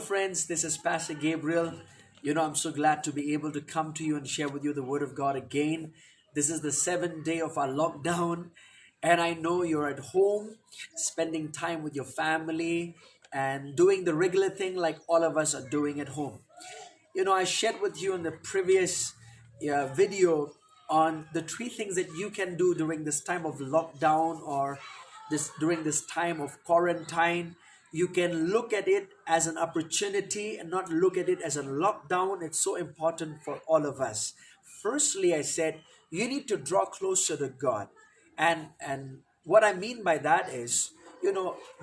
friends. This is Pastor Gabriel. I'm so glad to be able to come to you and share with you the Word of God again. This is the seventh day of our lockdown, and I know you're at home spending time with your family and doing the regular thing like all of us are doing at home. I shared with you in the previous video on the three things that you can do during this time of lockdown or this during this time of quarantine. You can look at it as an opportunity and not look at it as a lockdown. It's so important for all of us. Firstly, I said you need to draw closer to God. And what I mean by that is,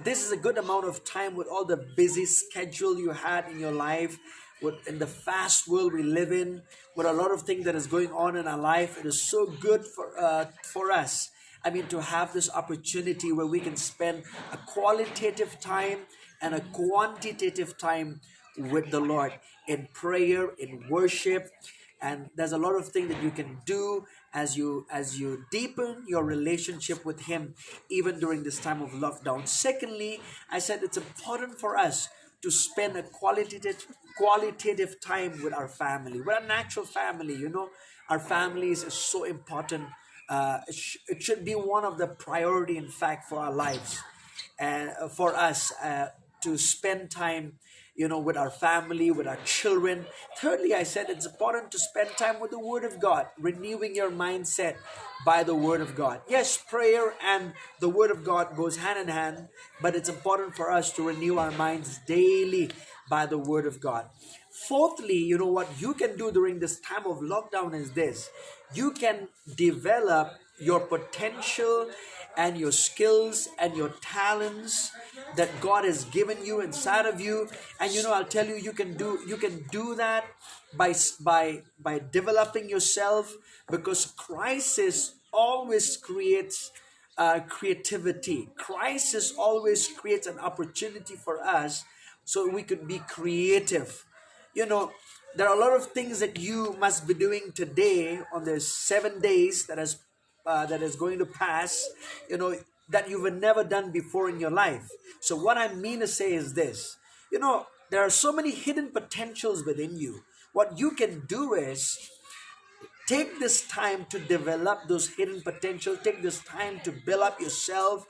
this is a good amount of time with all the busy schedule you had in your life, with in the fast world we live in, with a lot of things that is going on in our life. It is so good for us. I mean, to have this opportunity where we can spend a qualitative time and a quantitative time with the Lord in prayer, in worship, and there's a lot of things that you can do as you deepen your relationship with Him, even during this time of lockdown. Secondly, I said it's important for us to spend a qualitative time with our family. We're a natural family. Our families is so important. It should be one of the priority, in fact, for our lives, and for us to spend time with our family, with our children. Thirdly, I said it's important to spend time with the Word of God, renewing your mindset by the Word of God. Yes, prayer and the Word of God goes hand in hand, but it's important for us to renew our minds daily by the Word of God. Fourthly, what you can do during this time of lockdown is this. You can develop your potential and your skills and your talents that God has given you inside of you. And I'll tell you, you can do that by developing yourself, because crisis always creates creativity. Crisis always creates an opportunity for us so we could be creative. There are a lot of things that you must be doing today on the 7 days that is going to pass, that you've never done before in your life. So what I mean to say is this, there are so many hidden potentials within you. What you can do is take this time to develop those hidden potential. Take this time to build up yourself,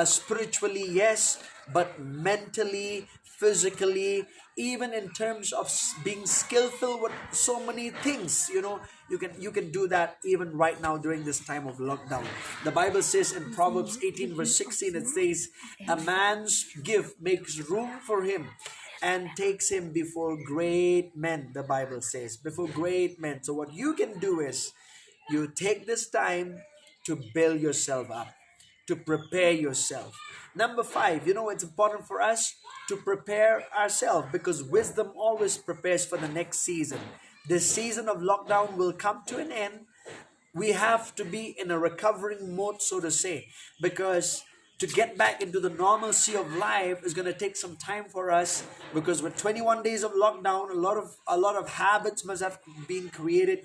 spiritually, yes, but mentally, physically, even in terms of being skillful with so many things. You can do that even right now during this time of lockdown. The Bible says in Proverbs 18 verse 16, it says, a man's gift makes room for him and takes him before great men. The Bible says, before great men. So what you can do is you take this time to build yourself up, to prepare yourself. Number 5, it's important for us to prepare ourselves, because wisdom always prepares for the next season. This season of lockdown will come to an end. We have to be in a recovering mode, so to say, because to get back into the normalcy of life is going to take some time for us, because with 21 days of lockdown, a lot of habits must have been created,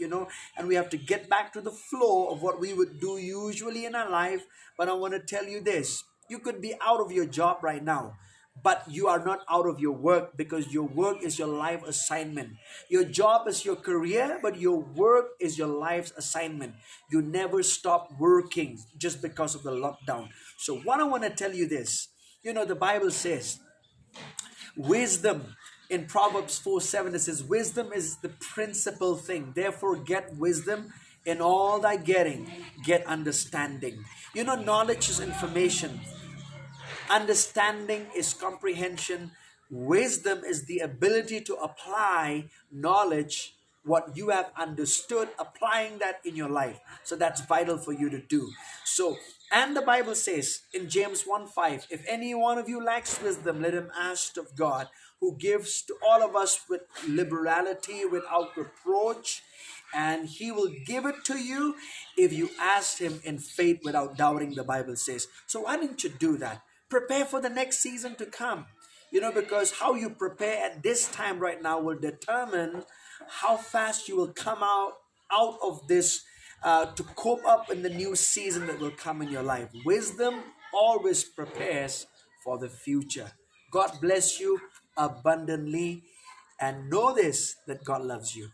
and we have to get back to the flow of what we would do usually in our life. But I want to tell you this, you could be out of your job right now, but you are not out of your work, because your work is your life assignment. Your job is your career, but your work is your life's assignment. You never stop working just because of the lockdown. So what I want to tell you this, the Bible says, wisdom in Proverbs 4:7, it says, wisdom is the principal thing. Therefore, get wisdom. In all thy getting, get understanding. Knowledge is information. Understanding is comprehension. Wisdom is the ability to apply knowledge, what you have understood, applying that in your life. So that's vital for you to do. So, and the Bible says in James 1:5, if any one of you lacks wisdom, let him ask of God, who gives to all of us with liberality, without reproach, and he will give it to you if you ask him in faith without doubting, the Bible says. So why don't you do that? Prepare for the next season to come. Because how you prepare at this time right now will determine how fast you will come out of this, to cope up in the new season that will come in your life. Wisdom always prepares for the future. God bless you. abundantly. And know this, that God loves you.